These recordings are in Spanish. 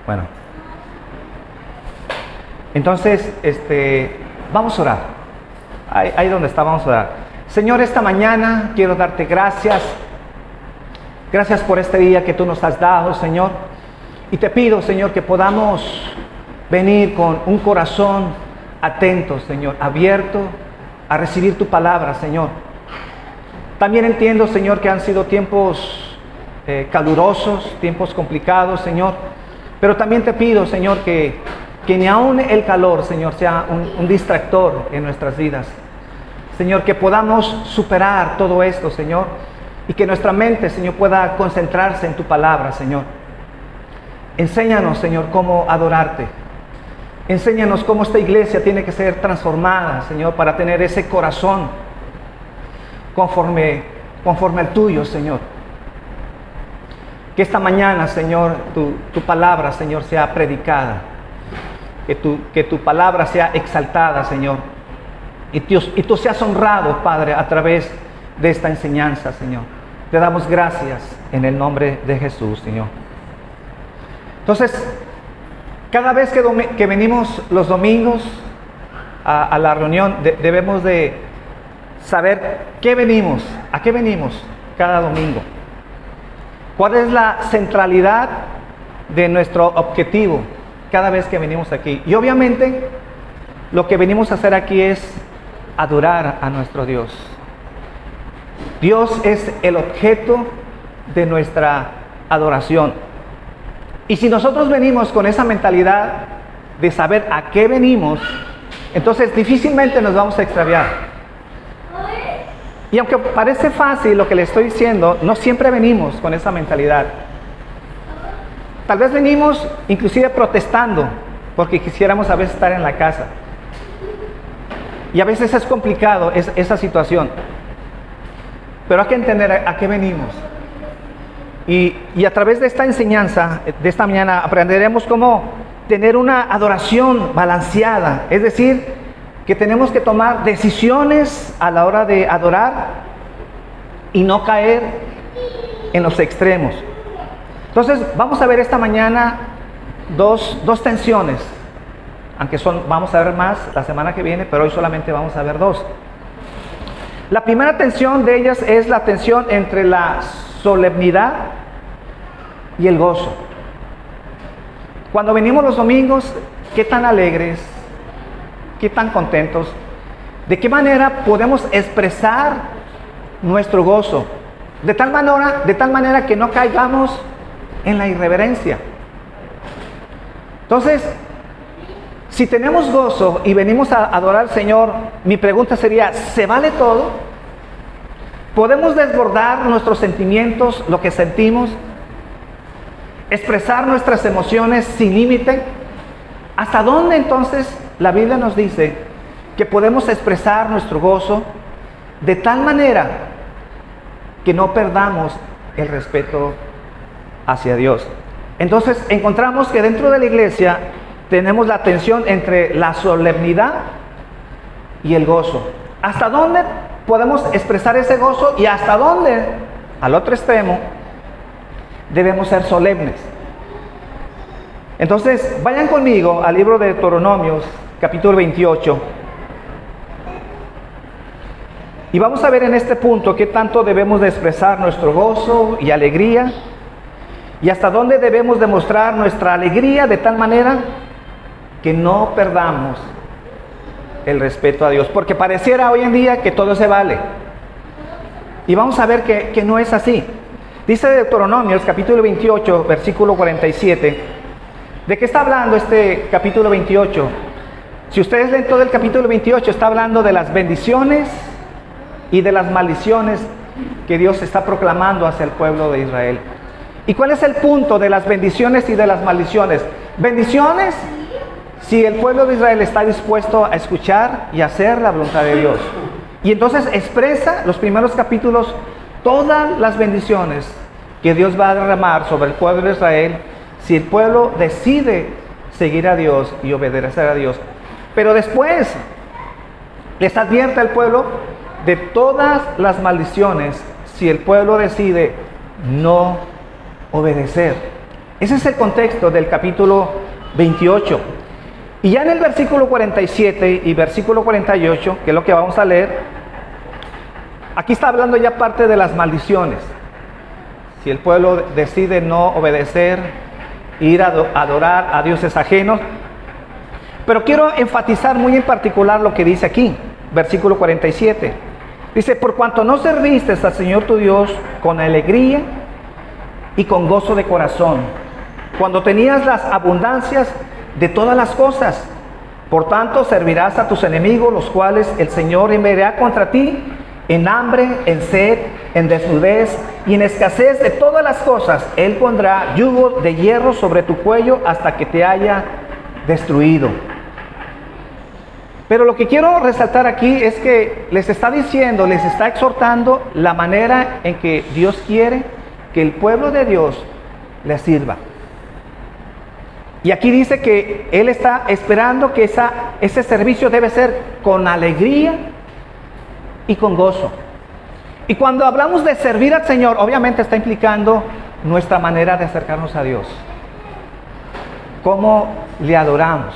Bueno. Entonces, vamos a orar. Ahí donde está, vamos a orar. Señor, esta mañana quiero darte gracias. Gracias por este día que tú nos has dado, Señor. Y te pido, Señor, que podamos venir con un corazón atento, Señor, abierto a recibir tu palabra, Señor. También entiendo, Señor, que han sido tiempos calurosos, tiempos complicados, Señor. Pero también te pido, Señor, que ni aún el calor, Señor, sea un distractor en nuestras vidas. Señor, que podamos superar todo esto, Señor, y que nuestra mente, Señor, pueda concentrarse en tu palabra, Señor. Enséñanos, Señor, cómo adorarte. Enséñanos cómo esta iglesia tiene que ser transformada, Señor, para tener ese corazón conforme al tuyo, Señor. Que esta mañana, Señor, tu palabra, Señor, sea predicada. Que tu palabra sea exaltada, Señor. Y tú seas honrado, Padre, a través de esta enseñanza, Señor. Te damos gracias en el nombre de Jesús, Señor. Entonces, cada vez que venimos los domingos a la reunión, debemos de saber a qué venimos cada domingo. ¿Cuál es la centralidad de nuestro objetivo cada vez que venimos aquí? Y obviamente, lo que venimos a hacer aquí es adorar a nuestro Dios. Dios es el objeto de nuestra adoración. Y si nosotros venimos con esa mentalidad de saber a qué venimos, entonces difícilmente nos vamos a extraviar. Y aunque parece fácil lo que le estoy diciendo, no siempre venimos con esa mentalidad. Tal vez venimos inclusive protestando porque quisiéramos a veces estar en la casa. Y a veces es complicado esa situación. Pero hay que entender a qué venimos. Y a través de esta enseñanza, de esta mañana, aprenderemos cómo tener una adoración balanceada. Es decir, que tenemos que tomar decisiones a la hora de adorar y no caer en los extremos. Entonces, vamos a ver esta mañana dos tensiones. Aunque vamos a ver más la semana que viene, pero hoy solamente vamos a ver dos. La primera tensión de ellas es la tensión entre la solemnidad y el gozo. Cuando venimos los domingos, ¿qué tan alegres? ¿Qué tan contentos? ¿De qué manera podemos expresar nuestro gozo? De tal manera que no caigamos en la irreverencia. Entonces, si tenemos gozo y venimos a adorar al Señor, mi pregunta sería, ¿se vale todo? ¿Podemos desbordar nuestros sentimientos, lo que sentimos? ¿Expresar nuestras emociones sin límite? ¿Hasta dónde entonces la Biblia nos dice que podemos expresar nuestro gozo de tal manera que no perdamos el respeto hacia Dios? Entonces encontramos que dentro de la iglesia tenemos la tensión entre la solemnidad y el gozo. ¿Hasta dónde podemos expresar ese gozo y hasta dónde, al otro extremo, debemos ser solemnes? Entonces, vayan conmigo al libro de Deuteronomios, capítulo 28. Y vamos a ver en este punto qué tanto debemos de expresar nuestro gozo y alegría y hasta dónde debemos demostrar nuestra alegría de tal manera que no perdamos el respeto a Dios, porque pareciera hoy en día que todo se vale. Y vamos a ver que no es así. Dice Deuteronomios, capítulo 28, versículo 47. ¿De qué está hablando este capítulo 28? Si ustedes leen todo el capítulo 28, está hablando de las bendiciones y de las maldiciones que Dios está proclamando hacia el pueblo de Israel. ¿Y cuál es el punto de las bendiciones y de las maldiciones? Bendiciones si el pueblo de Israel está dispuesto a escuchar y hacer la voluntad de Dios. Y entonces expresa los primeros capítulos todas las bendiciones que Dios va a derramar sobre el pueblo de Israel si el pueblo decide seguir a Dios y obedecer a Dios. Pero después les advierte al pueblo de todas las maldiciones si el pueblo decide no obedecer. Ese es el contexto del capítulo 28. Y ya en el versículo 47 y versículo 48, que es lo que vamos a leer, aquí está hablando ya parte de las maldiciones. Si el pueblo decide no obedecer, ir a adorar a dioses ajenos. Pero quiero enfatizar muy en particular lo que dice aquí, versículo 47. Dice, por cuanto no serviste al Señor tu Dios con alegría y con gozo de corazón, cuando tenías las abundancias de todas las cosas, por tanto servirás a tus enemigos, los cuales el Señor enviará contra ti en hambre, en sed, en desnudez y en escasez de todas las cosas. Él pondrá yugo de hierro sobre tu cuello hasta que te haya destruido. Pero lo que quiero resaltar aquí es que les está diciendo, les está exhortando la manera en que Dios quiere que el pueblo de Dios le sirva. Y aquí dice que Él está esperando que ese servicio debe ser con alegría y con gozo. Y cuando hablamos de servir al Señor, obviamente está implicando nuestra manera de acercarnos a Dios. Cómo le adoramos.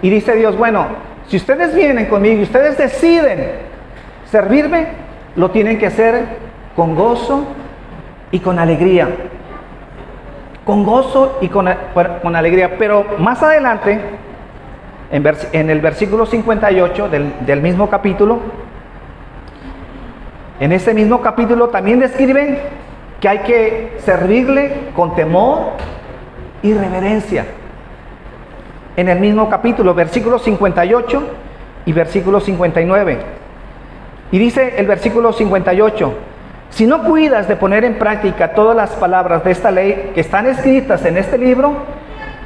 Y dice Dios, bueno, si ustedes vienen conmigo y ustedes deciden servirme, lo tienen que hacer con gozo y con alegría. Con gozo y con alegría. Pero más adelante, en el versículo 58 del mismo capítulo, en ese mismo capítulo también describen que hay que servirle con temor y reverencia. En el mismo capítulo, versículo 58 y versículo 59. Y dice el versículo 58, si no cuidas de poner en práctica todas las palabras de esta ley que están escritas en este libro,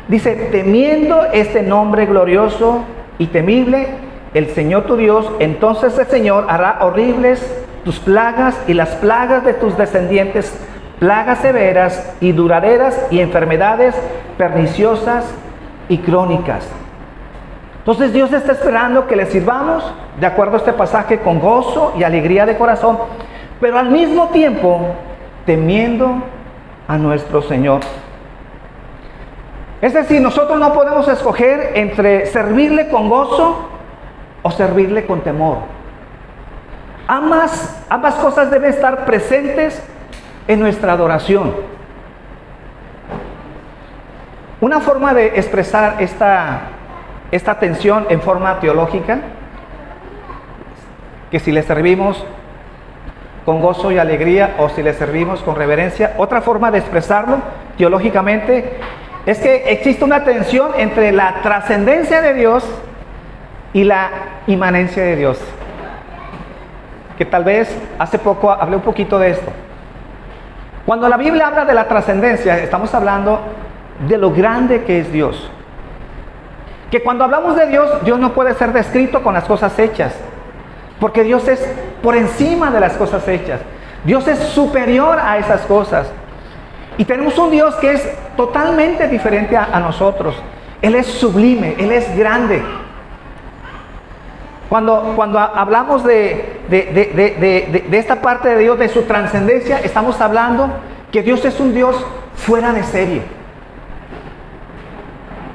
dice, temiendo este nombre glorioso y temible, el Señor tu Dios, entonces el Señor hará horribles tus plagas y las plagas de tus descendientes, plagas severas y duraderas y enfermedades perniciosas y crónicas. Entonces Dios está esperando que le sirvamos, de acuerdo a este pasaje, con gozo y alegría de corazón, pero al mismo tiempo temiendo a nuestro Señor. Es decir, nosotros no podemos escoger entre servirle con gozo o servirle con temor. Ambas cosas deben estar presentes en nuestra adoración. Una forma de expresar esta tensión en forma teológica, que si le servimos con gozo y alegría o si le servimos con reverencia, otra forma de expresarlo teológicamente es que existe una tensión entre la trascendencia de Dios y la inmanencia de Dios. Que tal vez hace poco hablé un poquito de esto. Cuando la Biblia habla de la trascendencia, estamos hablando de lo grande que es Dios. Que cuando hablamos de Dios, Dios no puede ser descrito con las cosas hechas, porque Dios es por encima de las cosas hechas. Dios es superior a esas cosas. Y tenemos un Dios que es totalmente diferente a nosotros. Él es sublime, Él es grande. Cuando hablamos de esta parte de Dios, de su trascendencia, estamos hablando que Dios es un Dios fuera de serie.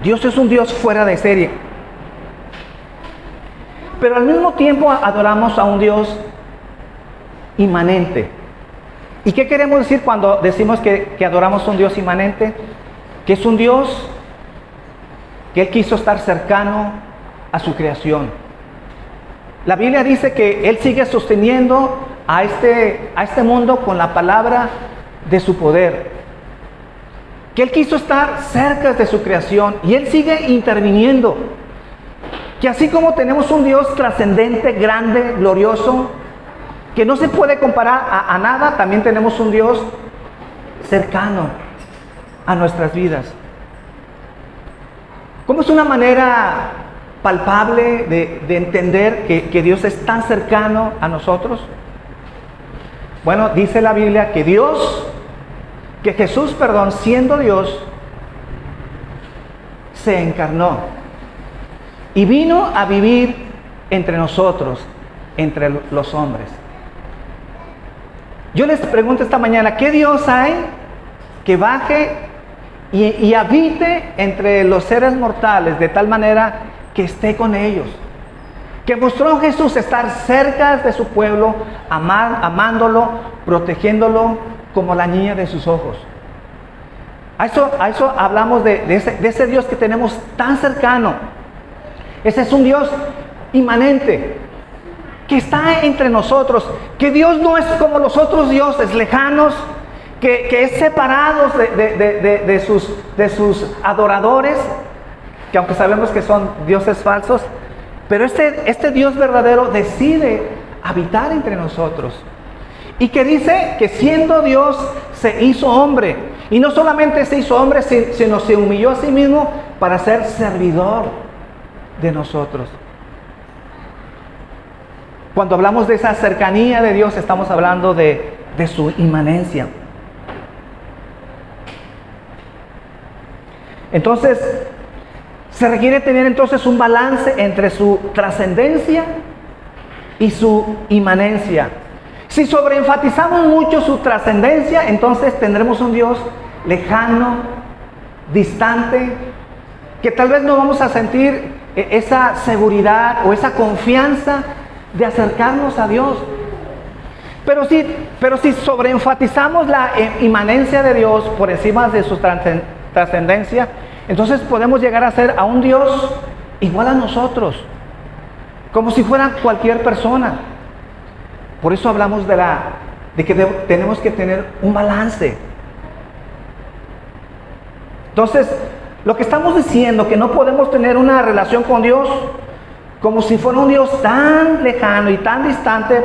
Dios es un Dios fuera de serie. Pero al mismo tiempo adoramos a un Dios inmanente. ¿Y qué queremos decir cuando decimos que adoramos a un Dios inmanente? Que es un Dios que Él quiso estar cercano a su creación. La Biblia dice que Él sigue sosteniendo a este mundo con la palabra de su poder. Que Él quiso estar cerca de su creación y Él sigue interviniendo. Que así como tenemos un Dios trascendente, grande, glorioso, que no se puede comparar a nada, también tenemos un Dios cercano a nuestras vidas. ¿Cómo es una manera palpable de entender que Dios es tan cercano a nosotros? Bueno, dice la Biblia que Jesús, siendo Dios, se encarnó y vino a vivir entre nosotros, entre los hombres. Yo les pregunto esta mañana, ¿qué Dios hay que baje y habite entre los seres mortales de tal manera que esté con ellos. Que mostró Jesús estar cerca de su pueblo, amándolo, protegiéndolo como la niña de sus ojos. A eso hablamos de ese Dios que tenemos tan cercano. Ese es un Dios inmanente, que está entre nosotros, que Dios no es como los otros dioses lejanos, que es separado de sus adoradores, que aunque sabemos que son dioses falsos, pero este Dios verdadero decide habitar entre nosotros. Y que dice que siendo Dios se hizo hombre. Y no solamente se hizo hombre, sino se humilló a sí mismo para ser servidor de nosotros. Cuando hablamos de esa cercanía de Dios, estamos hablando de su inmanencia. Entonces, se requiere tener entonces un balance entre su trascendencia y su inmanencia. Si sobreenfatizamos mucho su trascendencia, entonces tendremos un Dios lejano, distante, que tal vez no vamos a sentir esa seguridad o esa confianza de acercarnos a Dios. Pero si sobreenfatizamos la inmanencia de Dios por encima de su trascendencia, entonces podemos llegar a ser a un Dios igual a nosotros, como si fuera cualquier persona. Por eso hablamos de que tenemos que tener un balance. Entonces, lo que estamos diciendo, que no podemos tener una relación con Dios como si fuera un Dios tan lejano y tan distante,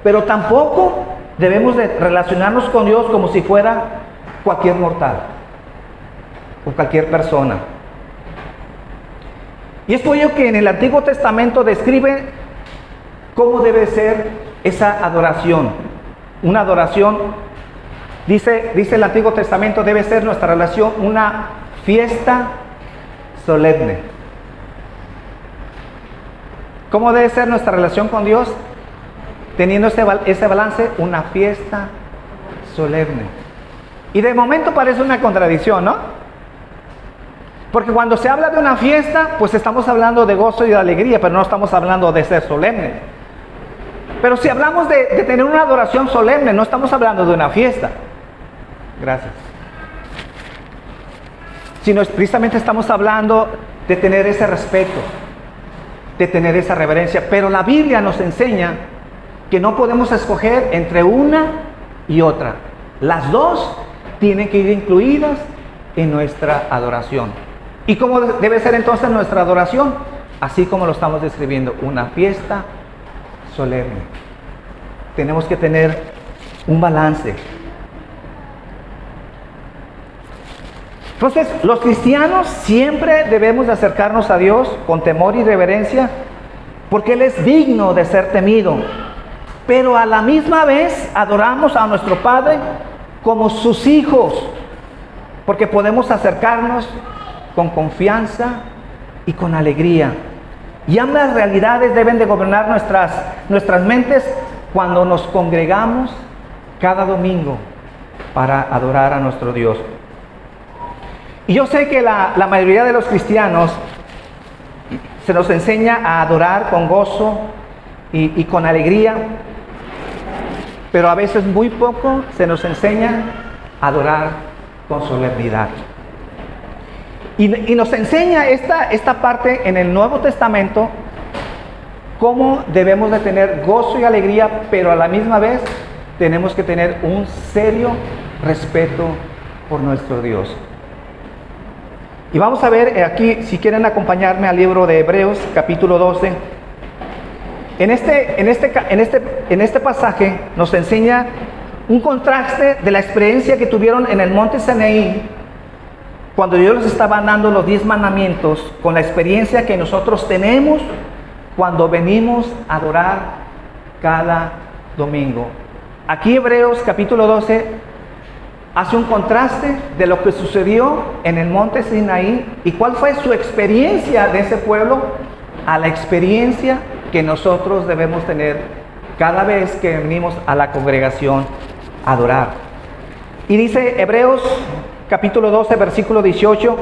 pero tampoco debemos de relacionarnos con Dios como si fuera cualquier mortal o cualquier persona. Y es por ello que en el Antiguo Testamento describe cómo debe ser esa adoración. Una adoración, dice el Antiguo Testamento, debe ser nuestra relación una fiesta solemne. ¿Cómo debe ser nuestra relación con Dios? Teniendo ese balance, una fiesta solemne. Y de momento parece una contradicción, ¿no? Porque cuando se habla de una fiesta, pues estamos hablando de gozo y de alegría, pero no estamos hablando de ser solemne. Pero si hablamos de tener una adoración solemne, no estamos hablando de una fiesta. Gracias. Sino precisamente estamos hablando de tener ese respeto, de tener esa reverencia. Pero la Biblia nos enseña que no podemos escoger entre una y otra. Las dos tienen que ir incluidas en nuestra adoración. ¿Y cómo debe ser entonces nuestra adoración? Así como lo estamos describiendo, una fiesta solemne. Tenemos que tener un balance. Entonces, los cristianos siempre debemos de acercarnos a Dios con temor y reverencia, porque Él es digno de ser temido. Pero a la misma vez adoramos a nuestro Padre como sus hijos, porque podemos acercarnos con confianza y con alegría. Y ambas realidades deben de gobernar nuestras mentes cuando nos congregamos cada domingo para adorar a nuestro Dios. Y yo sé que la mayoría de los cristianos se nos enseña a adorar con gozo y con alegría, pero a veces muy poco se nos enseña a adorar con solemnidad. Y nos enseña esta parte en el Nuevo Testamento, cómo debemos de tener gozo y alegría, pero a la misma vez tenemos que tener un serio respeto por nuestro Dios. Y vamos a ver aquí, si quieren acompañarme al libro de Hebreos, capítulo 12. En este pasaje nos enseña un contraste de la experiencia que tuvieron en el monte Sinaí, cuando Dios les estaba dando los 10 mandamientos, con la experiencia que nosotros tenemos cuando venimos a adorar cada domingo. Aquí Hebreos capítulo 12 hace un contraste de lo que sucedió en el monte Sinaí y cuál fue su experiencia de ese pueblo a la experiencia que nosotros debemos tener cada vez que venimos a la congregación a adorar. Y dice Hebreos capítulo 12, versículo 18.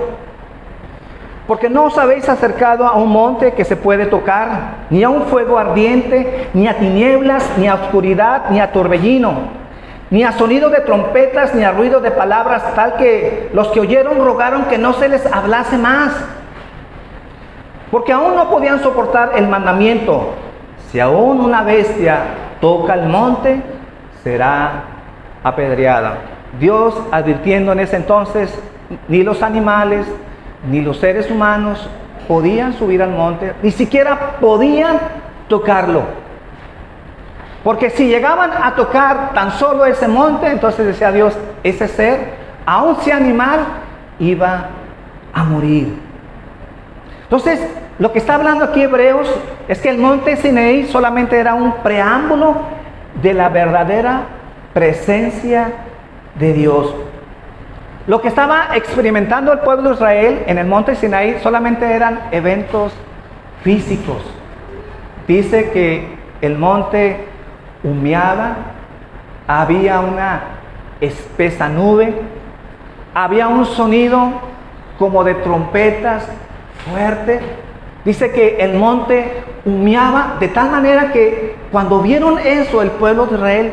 Porque no os habéis acercado a un monte que se puede tocar, ni a un fuego ardiente, ni a tinieblas, ni a oscuridad, ni a torbellino, ni a sonido de trompetas, ni a ruido de palabras, tal que los que oyeron rogaron que no se les hablase más. Porque aún no podían soportar el mandamiento. Si aún una bestia toca el monte, será apedreada. Dios advirtiendo en ese entonces, ni los animales, ni los seres humanos podían subir al monte, ni siquiera podían tocarlo. Porque si llegaban a tocar tan solo ese monte, entonces decía Dios, ese ser, aun sea animal, iba a morir. Entonces, lo que está hablando aquí Hebreos es que el monte Sinaí solamente era un preámbulo de la verdadera presencia de Dios. Lo que estaba experimentando el pueblo de Israel en el monte Sinaí solamente eran eventos físicos. Dice que el monte humeaba, había una espesa nube, había un sonido como de trompetas fuerte. Dice que el monte humeaba de tal manera que cuando vieron eso el pueblo de Israel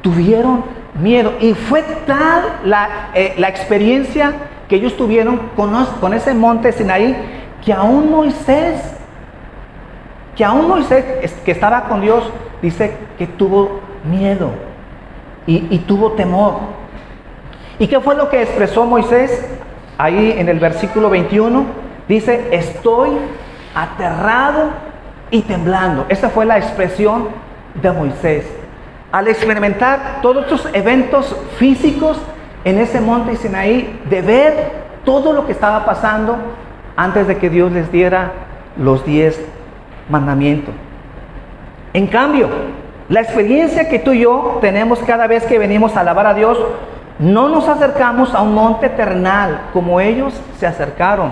tuvieron miedo, y fue tal la experiencia que ellos tuvieron con ese monte Sinaí, que aún Moisés que estaba con Dios, dice que tuvo miedo y tuvo temor. ¿Y qué fue lo que expresó Moisés? Ahí en el versículo 21 dice, estoy aterrado y temblando. Esa fue la expresión de Moisés al experimentar todos estos eventos físicos en ese monte Sinaí, de ver todo lo que estaba pasando antes de que Dios les diera los 10 mandamientos. En cambio, la experiencia que tú y yo tenemos cada vez que venimos a alabar a Dios, no nos acercamos a un monte terrenal como ellos se acercaron.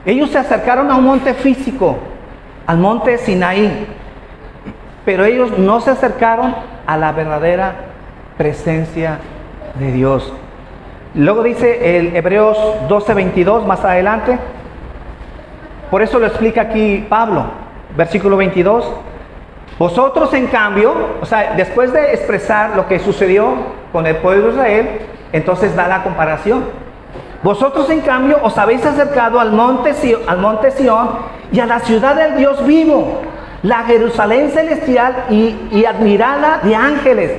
Ellos se acercaron a un monte físico, al monte Sinaí, pero ellos no se acercaron a la verdadera presencia de Dios. Luego dice el Hebreos 12:22 más adelante. Por eso lo explica aquí Pablo, versículo 22. Vosotros en cambio, o sea, después de expresar lo que sucedió con el pueblo de Israel, entonces da la comparación. Vosotros en cambio os habéis acercado al monte Sión y a la ciudad del Dios vivo, la Jerusalén celestial y admirada de ángeles,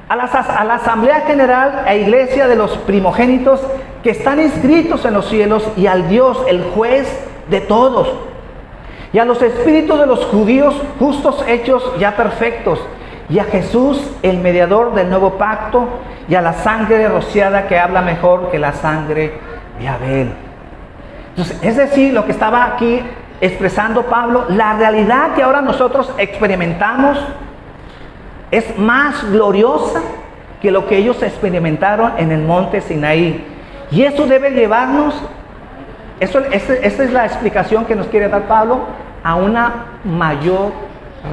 a la asamblea general e iglesia de los primogénitos que están inscritos en los cielos, y al Dios, el juez de todos, y a los espíritus de los judíos justos hechos ya perfectos, y a Jesús, el mediador del nuevo pacto, y a la sangre rociada que habla mejor que la sangre de Abel. Entonces, es decir, lo que estaba aquí expresando Pablo, la realidad que ahora nosotros experimentamos es más gloriosa que lo que ellos experimentaron en el monte Sinaí. Y eso debe llevarnos, esa es la explicación que nos quiere dar Pablo, a una mayor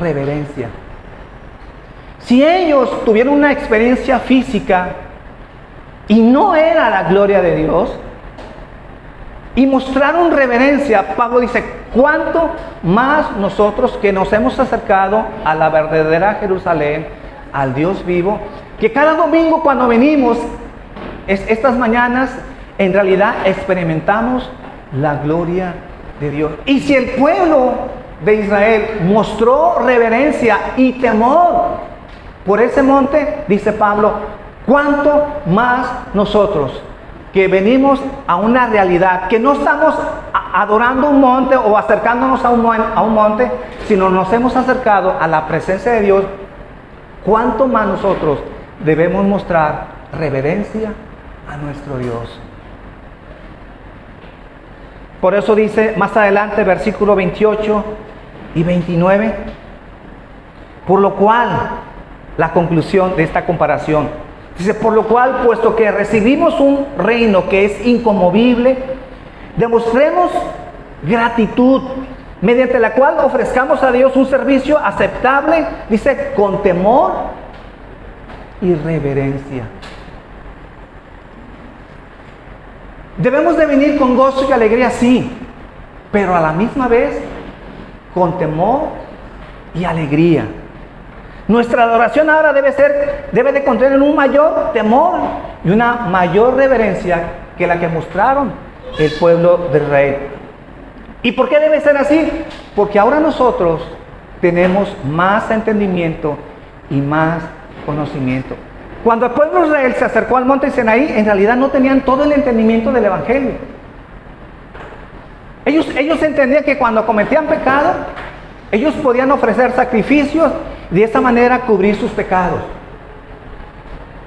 reverencia. Si ellos tuvieron una experiencia física y no era la gloria de Dios, y mostraron reverencia, Pablo dice, ¿cuánto más nosotros que nos hemos acercado a la verdadera Jerusalén, al Dios vivo, que cada domingo cuando venimos, estas mañanas, en realidad experimentamos la gloria de Dios? Y si el pueblo de Israel mostró reverencia y temor por ese monte, dice Pablo, ¿cuánto más nosotros que venimos a una realidad, que no estamos adorando un monte o acercándonos a un monte, sino nos hemos acercado a la presencia de Dios? ¿Cuánto más nosotros debemos mostrar reverencia a nuestro Dios? Por eso dice más adelante, versículo 28 y 29, por lo cual, la conclusión de esta comparación, dice, por lo cual, puesto que recibimos un reino que es inconmovible, demostremos gratitud, mediante la cual ofrezcamos a Dios un servicio aceptable, dice, con temor y reverencia. Debemos de venir con gozo y alegría, sí, pero a la misma vez con temor y alegría. Nuestra adoración ahora debe de contener un mayor temor y una mayor reverencia que la que mostraron el pueblo de Israel. ¿Y por qué debe ser así? Porque ahora nosotros tenemos más entendimiento y más conocimiento. Cuando el pueblo de Israel se acercó al monte Sinaí, en realidad no tenían todo el entendimiento del evangelio. Ellos entendían que cuando cometían pecado, ellos podían ofrecer sacrificios y de esa manera cubrir sus pecados.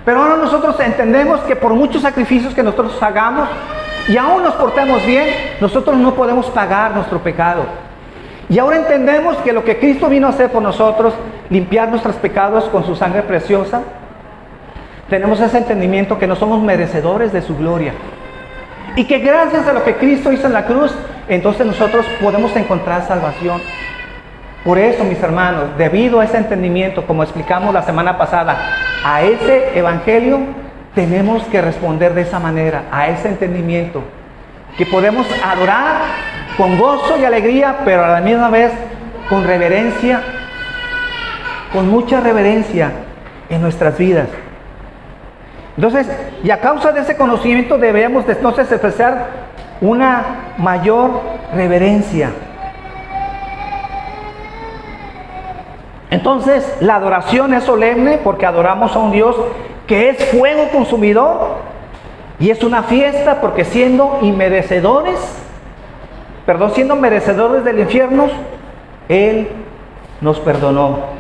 Pero ahora nosotros entendemos que por muchos sacrificios que nosotros hagamos y aún nos portemos bien, nosotros no podemos pagar nuestro pecado. Y ahora entendemos que lo que Cristo vino a hacer por nosotros, limpiar nuestros pecados con su sangre preciosa, tenemos ese entendimiento que no somos merecedores de su gloria. Y que gracias a lo que Cristo hizo en la cruz, entonces nosotros podemos encontrar salvación. Por eso, mis hermanos, debido a ese entendimiento, como explicamos la semana pasada, a ese evangelio, tenemos que responder de esa manera, a ese entendimiento. Que podemos adorar con gozo y alegría, pero a la misma vez con reverencia, con mucha reverencia en nuestras vidas. Entonces, y a causa de ese conocimiento debemos de entonces expresar una mayor reverencia. Entonces, la adoración es solemne porque adoramos a un Dios que es fuego consumidor, y es una fiesta porque siendo merecedores del infierno, Él nos perdonó.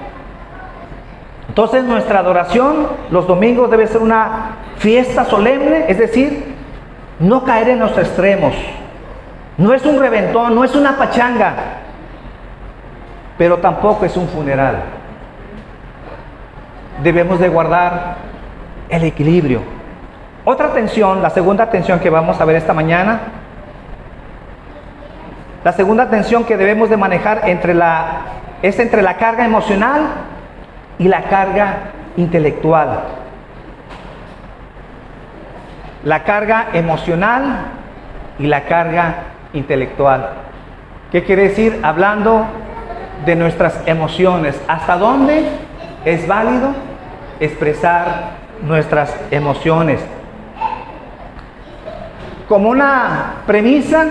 Entonces nuestra adoración los domingos debe ser una fiesta solemne, es decir, no caer en los extremos. No es un reventón, no es una pachanga, pero tampoco es un funeral. Debemos de guardar el equilibrio. Otra tensión, la segunda tensión que vamos a ver esta mañana, la segunda tensión que debemos de manejar es entre la carga emocional y la carga intelectual. La carga emocional y la carga intelectual. ¿Qué quiere decir? Hablando de nuestras emociones. ¿Hasta dónde es válido expresar nuestras emociones? Como una premisa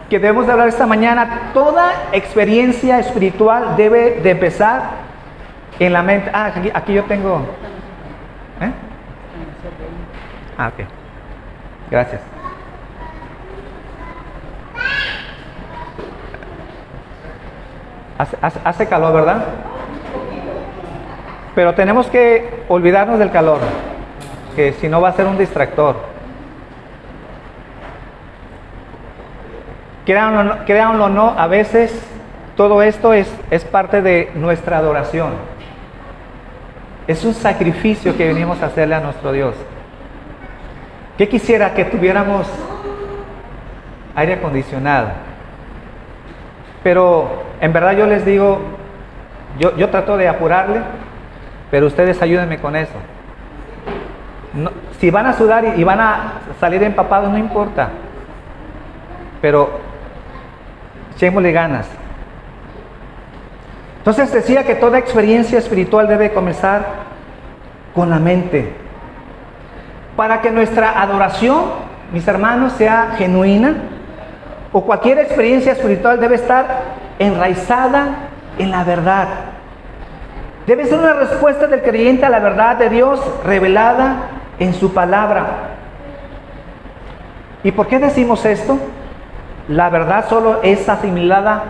que debemos de hablar esta mañana, toda experiencia espiritual debe de empezar en la mente. Aquí yo tengo. Ok. Gracias. Hace calor, ¿verdad? Pero tenemos que olvidarnos del calor, que si no va a ser un distractor. Créanlo o no, a veces todo esto es parte de nuestra adoración. Es un sacrificio que venimos a hacerle a nuestro Dios. ¿Qué quisiera? Que tuviéramos aire acondicionado. Pero en verdad yo les digo, yo trato de apurarle, pero ustedes ayúdenme con eso. No, si van a sudar y van a salir empapados, no importa. Pero echémosle ganas. Entonces decía que toda experiencia espiritual debe comenzar con la mente. Para que nuestra adoración, mis hermanos, sea genuina, o cualquier experiencia espiritual debe estar enraizada en la verdad. Debe ser una respuesta del creyente a la verdad de Dios revelada en su palabra. ¿Y por qué decimos esto? La verdad solo es asimilada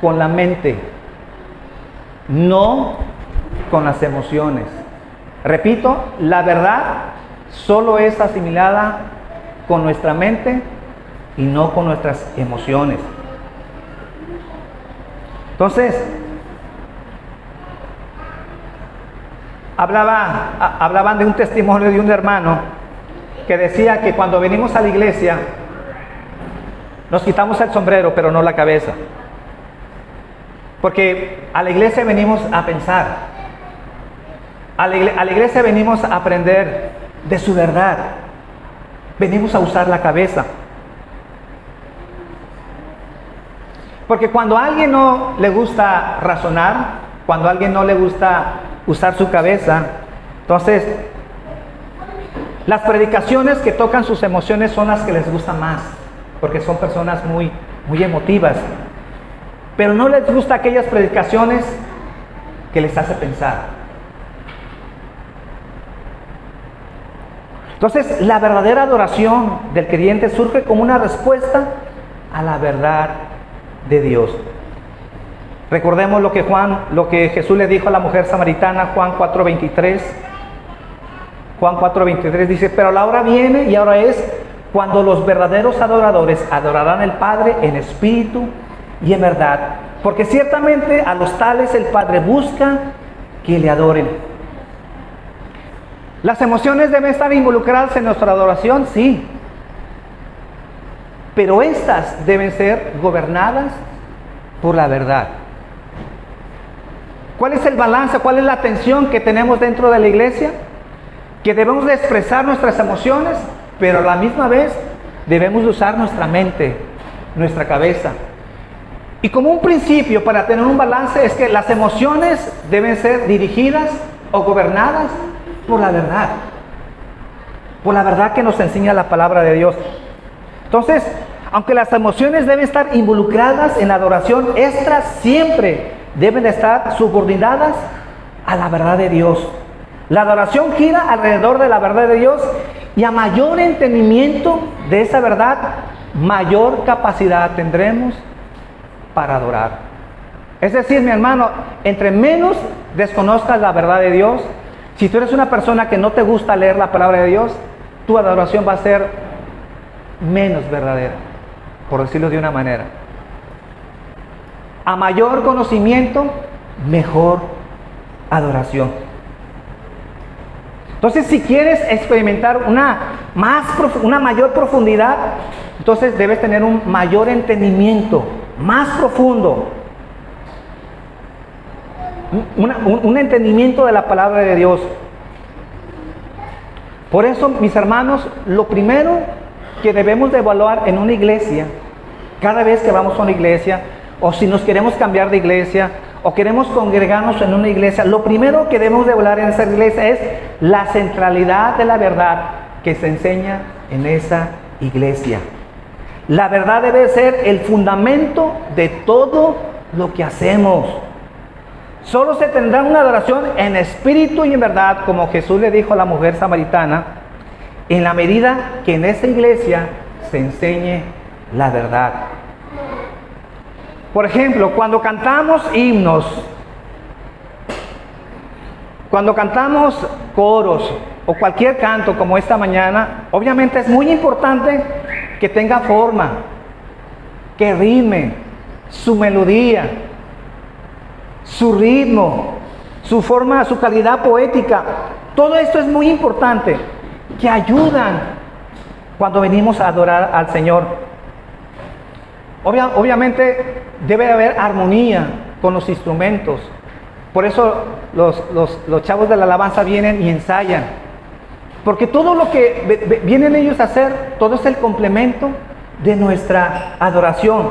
con la mente, no con las emociones. Repito, la verdad solo es asimilada con nuestra mente y no con nuestras emociones. Entonces, hablaban de un testimonio de un hermano que decía que cuando venimos a la iglesia nos quitamos el sombrero, pero no la cabeza. Porque a la iglesia venimos a pensar. A la iglesia venimos a aprender de su verdad. Venimos a usar la cabeza. Porque cuando a alguien no le gusta razonar, cuando a alguien no le gusta usar su cabeza, entonces las predicaciones que tocan sus emociones son las que les gustan más, porque son personas muy emotivas. Pero no les gusta aquellas predicaciones que les hace pensar. Entonces, la verdadera adoración del creyente surge como una respuesta a la verdad de Dios. Recordemos lo que Jesús le dijo a la mujer samaritana, Juan 4:23. Juan 4:23 dice: pero la hora viene y ahora es cuando los verdaderos adoradores adorarán al Padre en espíritu y en verdad, porque ciertamente a los tales el Padre busca que le adoren. ¿Las emociones deben estar involucradas en nuestra adoración? Sí. Pero estas deben ser gobernadas por la verdad. ¿Cuál es el balance? ¿Cuál es la tensión que tenemos dentro de la iglesia? Que debemos de expresar nuestras emociones, pero a la misma vez debemos de usar nuestra mente, nuestra cabeza. Y como un principio para tener un balance es que las emociones deben ser dirigidas o gobernadas por la verdad que nos enseña la palabra de Dios. Entonces, aunque las emociones deben estar involucradas en la adoración, estas siempre deben de estar subordinadas a la verdad de Dios. La adoración gira alrededor de la verdad de Dios, y a mayor entendimiento de esa verdad, mayor capacidad tendremos para adorar. Es decir, mi hermano, entre menos desconozcas la verdad de Dios, si tú eres una persona que no te gusta leer la palabra de Dios, tu adoración va a ser menos verdadera, por decirlo de una manera. A mayor conocimiento, mejor adoración. Entonces, si quieres experimentar una mayor profundidad, entonces debes tener un mayor entendimiento, más profundo. Un entendimiento de la palabra de Dios. Por eso, mis hermanos, lo primero que debemos de evaluar en una iglesia, cada vez que vamos a una iglesia, o si nos queremos cambiar de iglesia, o queremos congregarnos en una iglesia, lo primero que debemos de evaluar en esa iglesia es la centralidad de la verdad que se enseña en esa iglesia. La verdad debe ser el fundamento de todo lo que hacemos. Solo se tendrá una adoración en espíritu y en verdad, como Jesús le dijo a la mujer samaritana, en la medida que en esa iglesia se enseñe la verdad. Por ejemplo, cuando cantamos himnos, cuando cantamos coros o cualquier canto como esta mañana, obviamente es muy importante que tenga forma, que rime, su melodía, su ritmo, su forma, su calidad poética. Todo esto es muy importante, que ayudan cuando venimos a adorar al Señor. Obviamente debe haber armonía con los instrumentos. Por eso los chavos de la alabanza vienen y ensayan. Porque todo lo que vienen ellos a hacer, todo es el complemento de nuestra adoración.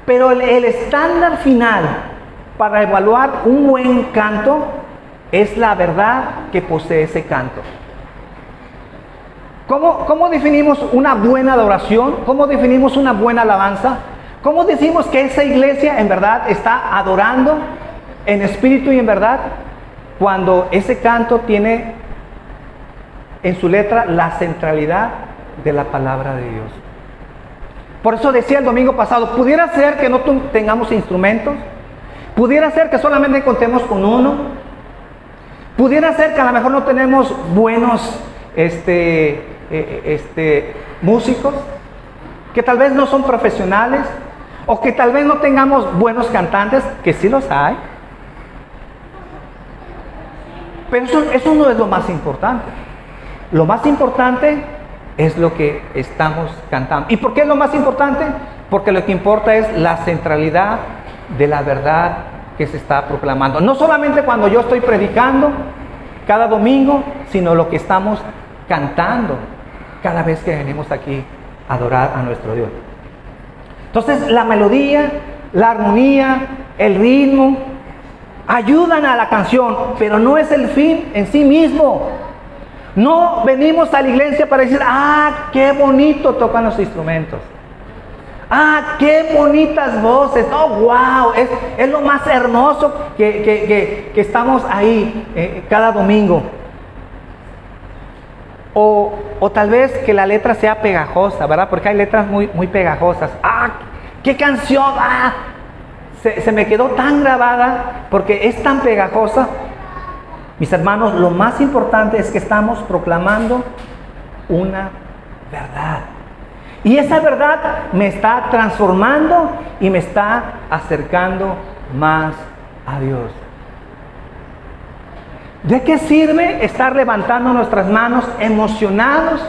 Pero el estándar final para evaluar un buen canto es la verdad que posee ese canto. ¿Cómo definimos una buena adoración? ¿Cómo definimos una buena alabanza? ¿Cómo decimos que esa iglesia en verdad está adorando en espíritu y en verdad? Cuando ese canto tiene en su letra la centralidad de la palabra de Dios. Por eso decía el domingo pasado, pudiera ser que no tengamos instrumentos, pudiera ser que solamente contemos con uno, pudiera ser que a lo mejor no tenemos buenos músicos, que tal vez no son profesionales, o que tal vez no tengamos buenos cantantes, que sí los hay. Pero eso no es lo más importante. Lo más importante es lo que estamos cantando. ¿Y por qué es lo más importante? Porque lo que importa es la centralidad de la verdad que se está proclamando. No solamente cuando yo estoy predicando cada domingo, sino lo que estamos cantando cada vez que venimos aquí a adorar a nuestro Dios. Entonces, la melodía la armonía, el ritmo, ayudan a la canción, pero no es el fin en sí mismo. No venimos a la iglesia para decir, qué bonito tocan los instrumentos. Qué bonitas voces. Oh, wow, es lo más hermoso que estamos ahí cada domingo. O tal vez que la letra sea pegajosa, ¿verdad? Porque hay letras muy, muy pegajosas. ¡Qué canción! Se me quedó tan grabada porque es tan pegajosa. Mis hermanos, lo más importante es que estamos proclamando una verdad. Y esa verdad me está transformando y me está acercando más a Dios. ¿De qué sirve estar levantando nuestras manos emocionados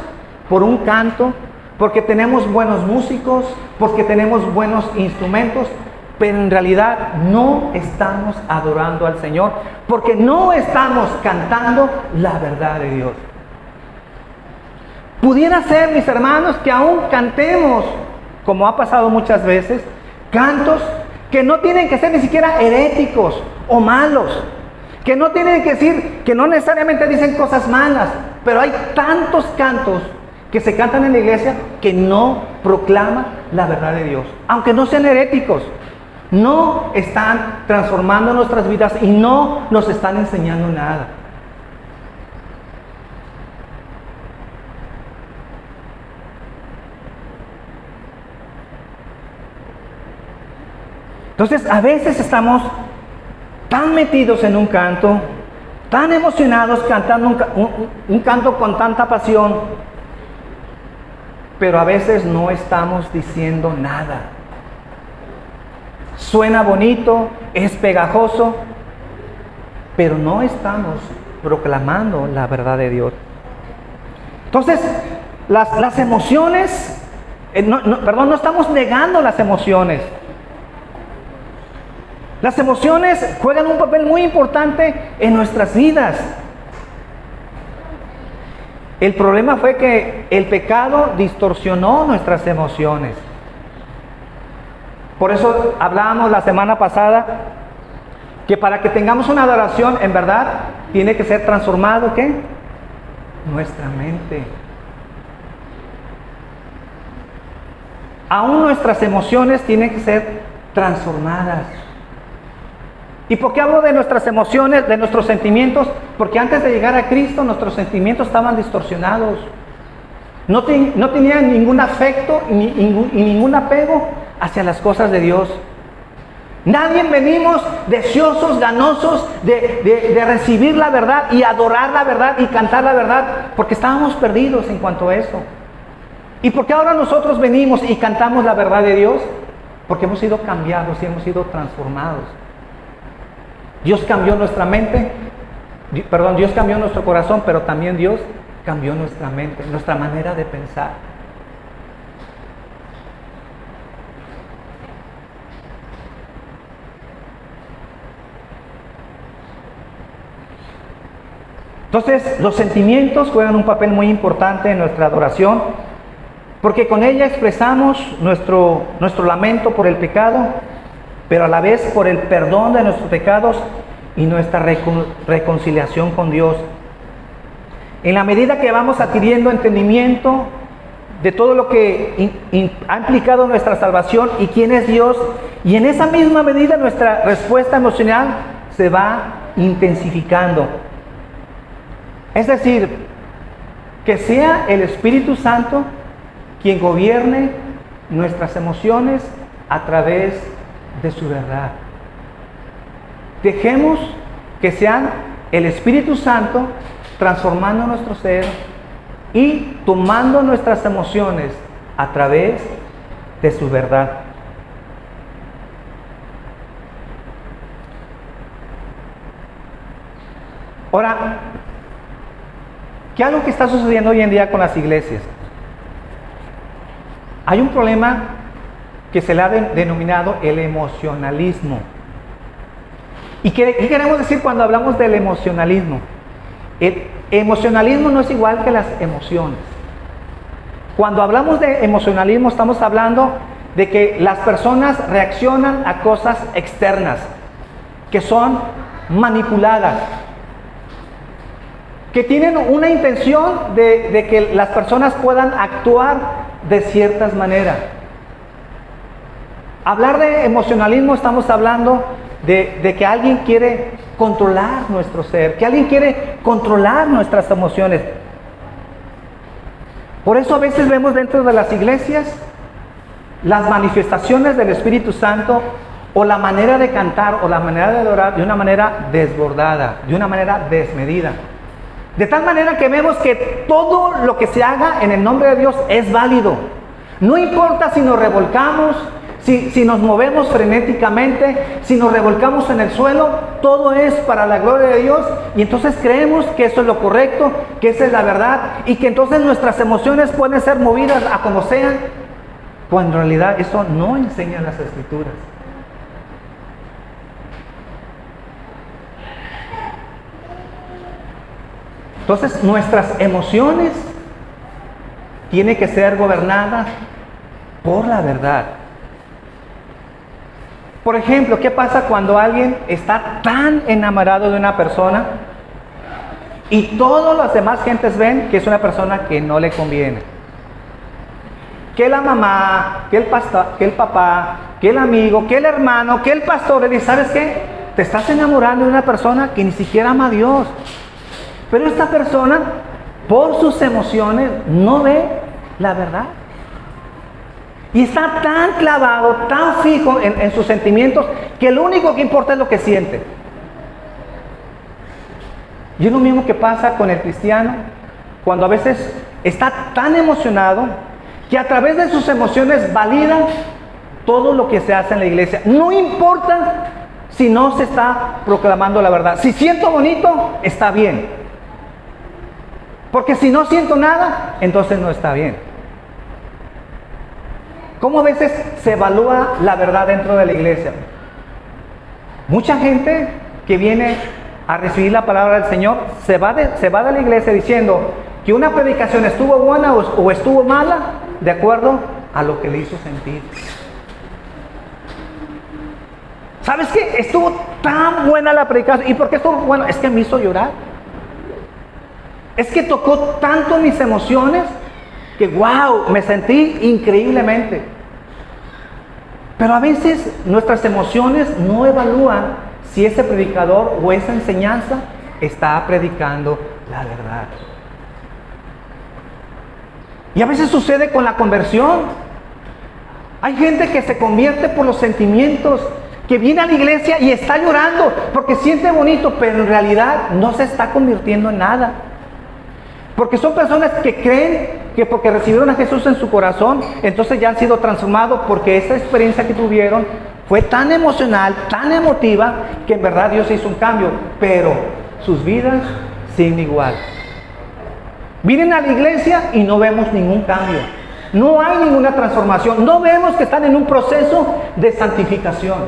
por un canto? Porque tenemos buenos músicos, porque tenemos buenos instrumentos, pero en realidad no estamos adorando al Señor, porque no estamos cantando la verdad de Dios. Pudiera ser, mis hermanos, que aún cantemos, como ha pasado muchas veces, cantos que no tienen que ser ni siquiera heréticos o malos, que no tienen que decir, que no necesariamente dicen cosas malas, pero hay tantos cantos que se cantan en la iglesia que no proclaman la verdad de Dios, aunque no sean heréticos. No están transformando nuestras vidas y no nos están enseñando nada. Entonces, a veces estamos tan metidos en un canto, tan emocionados cantando un canto con tanta pasión, pero a veces no estamos diciendo nada. Suena bonito, es pegajoso, pero no estamos proclamando la verdad de Dios. Entonces, las emociones, no estamos negando las emociones. Las emociones juegan un papel muy importante en nuestras vidas. El problema fue que el pecado distorsionó nuestras emociones. Por eso hablábamos la semana pasada que para que tengamos una adoración en verdad tiene que ser transformado, ¿qué? Nuestra mente. Aún nuestras emociones tienen que ser transformadas. ¿Y por qué hablo de nuestras emociones, de nuestros sentimientos? Porque antes de llegar a Cristo nuestros sentimientos estaban distorsionados. No tenían ningún afecto y ningún apego hacia las cosas de Dios. Nadie venimos deseosos, ganosos de recibir la verdad y adorar la verdad y cantar la verdad, porque estábamos perdidos en cuanto a eso. ¿Y por qué ahora nosotros venimos y cantamos la verdad de Dios? Porque hemos sido cambiados y hemos sido transformados. Dios cambió nuestra mente, Dios cambió nuestro corazón, pero también Dios cambió nuestra mente, nuestra manera de pensar. Entonces, los sentimientos juegan un papel muy importante en nuestra adoración, porque con ella expresamos nuestro lamento por el pecado, pero a la vez por el perdón de nuestros pecados y nuestra reconciliación con Dios. En la medida que vamos adquiriendo entendimiento de todo lo que ha implicado nuestra salvación y quién es Dios, y en esa misma medida nuestra respuesta emocional se va intensificando. Es decir, que sea el Espíritu Santo quien gobierne nuestras emociones a través de su verdad. Dejemos que sean el Espíritu Santo transformando nuestro ser y tomando nuestras emociones a través de su verdad. Ahora, ¿qué es algo que está sucediendo hoy en día con las iglesias? Hay un problema que se le ha denominado el emocionalismo. ¿Y qué queremos decir cuando hablamos del emocionalismo? El emocionalismo no es igual que las emociones. Cuando hablamos de emocionalismo estamos hablando de que las personas reaccionan a cosas externas, que son manipuladas, que tienen una intención de que las personas puedan actuar de ciertas maneras. Hablar de emocionalismo, estamos hablando de que alguien quiere controlar nuestro ser, que alguien quiere controlar nuestras emociones. Por eso a veces vemos dentro de las iglesias las manifestaciones del Espíritu Santo, o la manera de cantar o la manera de adorar de una manera desbordada, de una manera desmedida. De tal manera que vemos que todo lo que se haga en el nombre de Dios es válido. No importa si nos revolcamos, si nos movemos frenéticamente, si nos revolcamos en el suelo, todo es para la gloria de Dios. Y entonces creemos que eso es lo correcto, que esa es la verdad, y que entonces nuestras emociones pueden ser movidas a como sean, cuando en realidad eso no enseña las Escrituras. Entonces nuestras emociones tienen que ser gobernadas por la verdad. Por ejemplo, ¿qué pasa cuando alguien está tan enamorado de una persona y todas las demás gentes ven que es una persona que no le conviene? Que la mamá, que el pastor, que el papá, que el amigo, que el hermano, que el pastor le dice, ¿sabes qué? Te estás enamorando de una persona que ni siquiera ama a Dios. Pero esta persona, por sus emociones, no ve la verdad. Y está tan clavado, tan fijo en sus sentimientos, que lo único que importa es lo que siente. Y es lo mismo que pasa con el cristiano, cuando a veces está tan emocionado, que a través de sus emociones valida todo lo que se hace en la iglesia. No importa si no se está proclamando la verdad. Si siento bonito, está bien. Porque si no siento nada, entonces no está bien. ¿Cómo a veces se evalúa la verdad dentro de la iglesia? Mucha gente que viene a recibir la palabra del Señor se va de la iglesia diciendo que una predicación estuvo buena o estuvo mala de acuerdo a lo que le hizo sentir. ¿Sabes qué? Estuvo tan buena la predicación. ¿Y por qué estuvo buena? Es que me hizo llorar. Es que tocó tanto mis emociones que wow, me sentí increíblemente. Pero a veces nuestras emociones no evalúan si ese predicador o esa enseñanza está predicando la verdad. Y a veces sucede con la conversión. Hay gente que se convierte por los sentimientos, que viene a la iglesia y está llorando porque siente bonito, pero en realidad no se está convirtiendo en nada. Porque son personas que creen que porque recibieron a Jesús en su corazón, entonces ya han sido transformados, porque esa experiencia que tuvieron fue tan emocional, tan emotiva, que en verdad Dios hizo un cambio, pero sus vidas siguen igual. Vienen a la iglesia y no vemos ningún cambio. No hay ninguna transformación. No vemos que están en un proceso de santificación.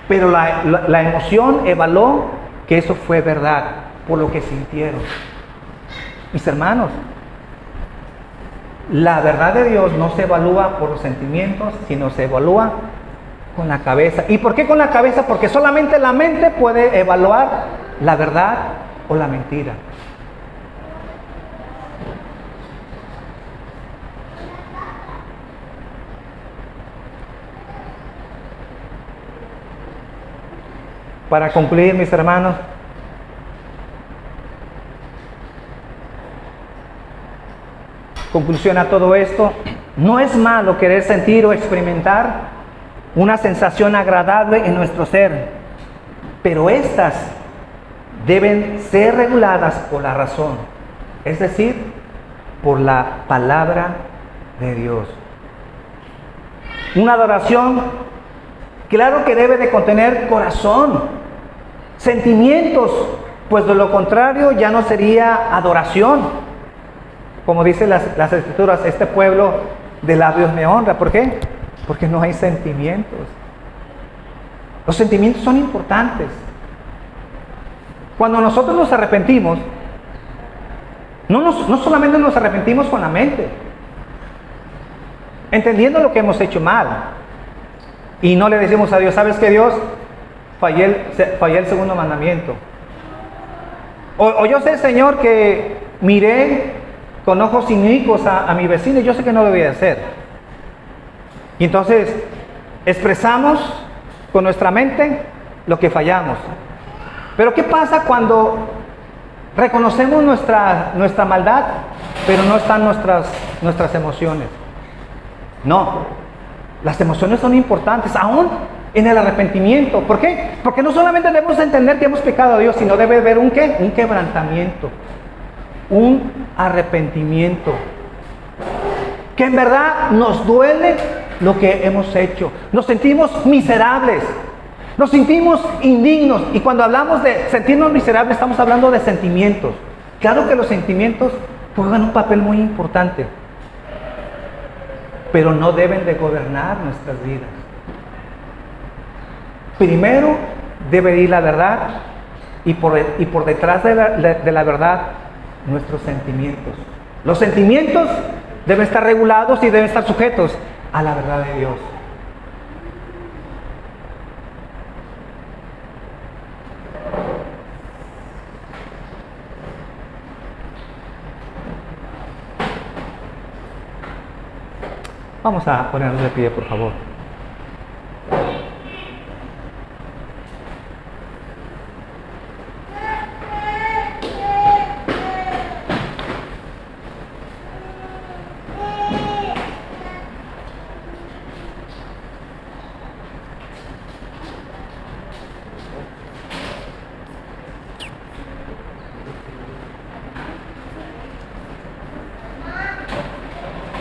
Pero la emoción evaluó que eso fue verdad, por lo que sintieron. Mis hermanos, la verdad de Dios no se evalúa por los sentimientos, sino se evalúa con la cabeza. ¿Y por qué con la cabeza? Porque solamente la mente puede evaluar la verdad o la mentira. Para concluir, mis hermanos, conclusión a todo esto, no es malo querer sentir o experimentar una sensación agradable en nuestro ser, pero estas deben ser reguladas por la razón, es decir, por la palabra de Dios. Una adoración, claro que debe de contener corazón, sentimientos, pues de lo contrario ya no sería adoración. Como dicen las Escrituras, este pueblo de labios me honra. ¿Por qué? Porque no hay sentimientos. Los sentimientos son importantes. Cuando nosotros nos arrepentimos, no solamente nos arrepentimos con la mente. entendiendo lo que hemos hecho mal. Y no le decimos a Dios, ¿sabes qué, Dios? Fallé el segundo mandamiento. O yo sé, Señor, que miré con ojos inicuos a mi vecino y yo sé que no lo debía hacer. Y entonces expresamos con nuestra mente lo que fallamos. Pero ¿qué pasa cuando reconocemos nuestra maldad, pero no están nuestras emociones? No, las emociones son importantes, aún en el arrepentimiento. ¿Por qué? Porque no solamente debemos entender que hemos pecado a Dios, sino debe haber un ¿qué? Un quebrantamiento, un arrepentimiento. Que en verdad nos duele lo que hemos hecho. Nos sentimos miserables, nos sentimos indignos. Y cuando hablamos de sentirnos miserables, estamos hablando de sentimientos. Claro que los sentimientos juegan un papel muy importante, pero no deben de gobernar nuestras vidas. Primero debe ir la verdad, y por detrás de la verdad, nuestros sentimientos. Los sentimientos deben estar regulados y deben estar sujetos a la verdad de Dios. Vamos a ponernos de pie, por favor.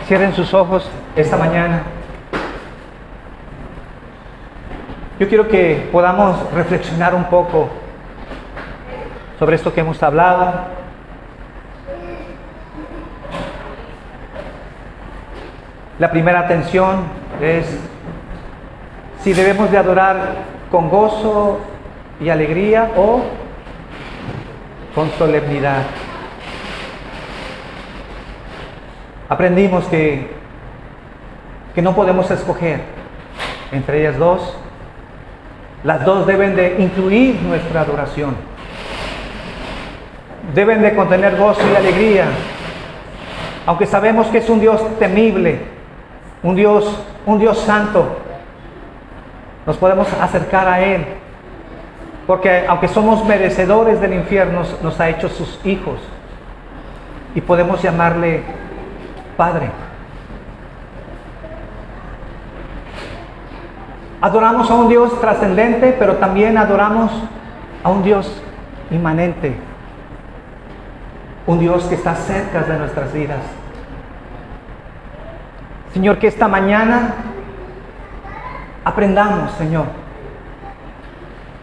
Cierren sus ojos esta mañana. Yo quiero que podamos reflexionar un poco sobre esto que hemos hablado. La primera atención es si debemos de adorar con gozo y alegría o con solemnidad. Aprendimos que no podemos escoger entre ellas dos. Las dos deben de incluir nuestra adoración. Deben de contener gozo y alegría. Aunque sabemos que es un Dios temible, un Dios santo, nos podemos acercar a Él. Porque aunque somos merecedores del infierno, nos ha hecho sus hijos. Y podemos llamarle Padre. Adoramos a un Dios trascendente, pero también adoramos a un Dios inmanente, un Dios que está cerca de nuestras vidas. Señor, que esta mañana aprendamos, Señor,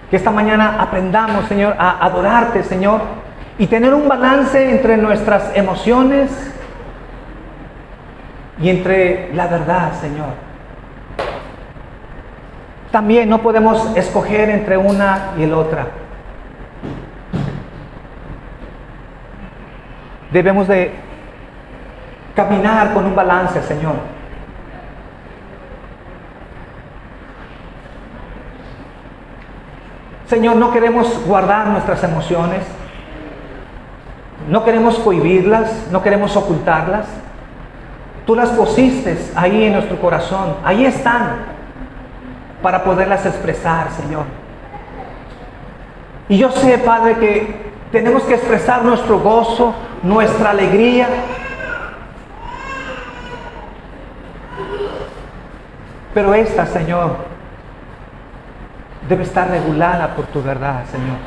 que esta mañana aprendamos, Señor, a adorarte, Señor, y tener un balance entre nuestras emociones y entre la verdad, Señor. También no podemos escoger entre una y la otra. Debemos de caminar con un balance, Señor. Señor, no queremos guardar nuestras emociones, no queremos cohibirlas, no queremos ocultarlas. Tú las pusiste ahí en nuestro corazón, ahí están, para poderlas expresar, Señor. Y yo sé, Padre, que tenemos que expresar nuestro gozo, nuestra alegría. Pero esta, Señor, debe estar regulada por tu verdad, Señor.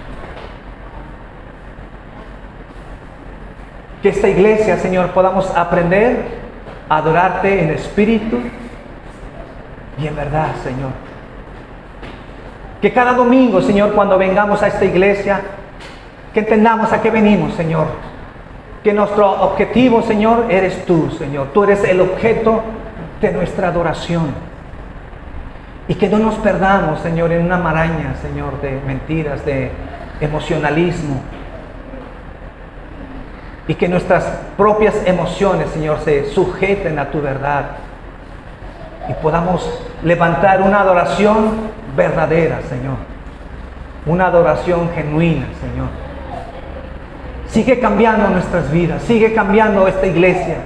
Que esta iglesia, Señor, podamos aprender a adorarte en espíritu y en verdad, Señor. Que cada domingo, Señor, cuando vengamos a esta iglesia, que entendamos a qué venimos, Señor. Que nuestro objetivo, Señor, eres tú, Señor. Tú eres el objeto de nuestra adoración. Y que no nos perdamos, Señor, en una maraña, Señor, de mentiras, de emocionalismo. Y que nuestras propias emociones, Señor, se sujeten a tu verdad. y podamos levantar una adoración verdadera, Señor. Una adoración genuina, Señor. Sigue cambiando nuestras vidas, sigue cambiando esta iglesia,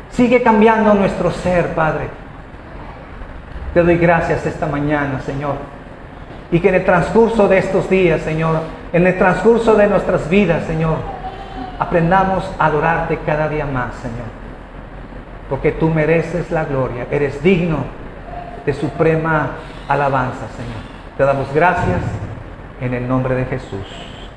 sigue cambiando nuestro ser, Padre. Te doy gracias esta mañana, Señor. Y que en el transcurso de estos días, Señor, en el transcurso de nuestras vidas, Señor, aprendamos a adorarte cada día más, Señor. Porque tú mereces la gloria, eres digno de suprema alabanza, Señor. Te damos gracias en el nombre de Jesús.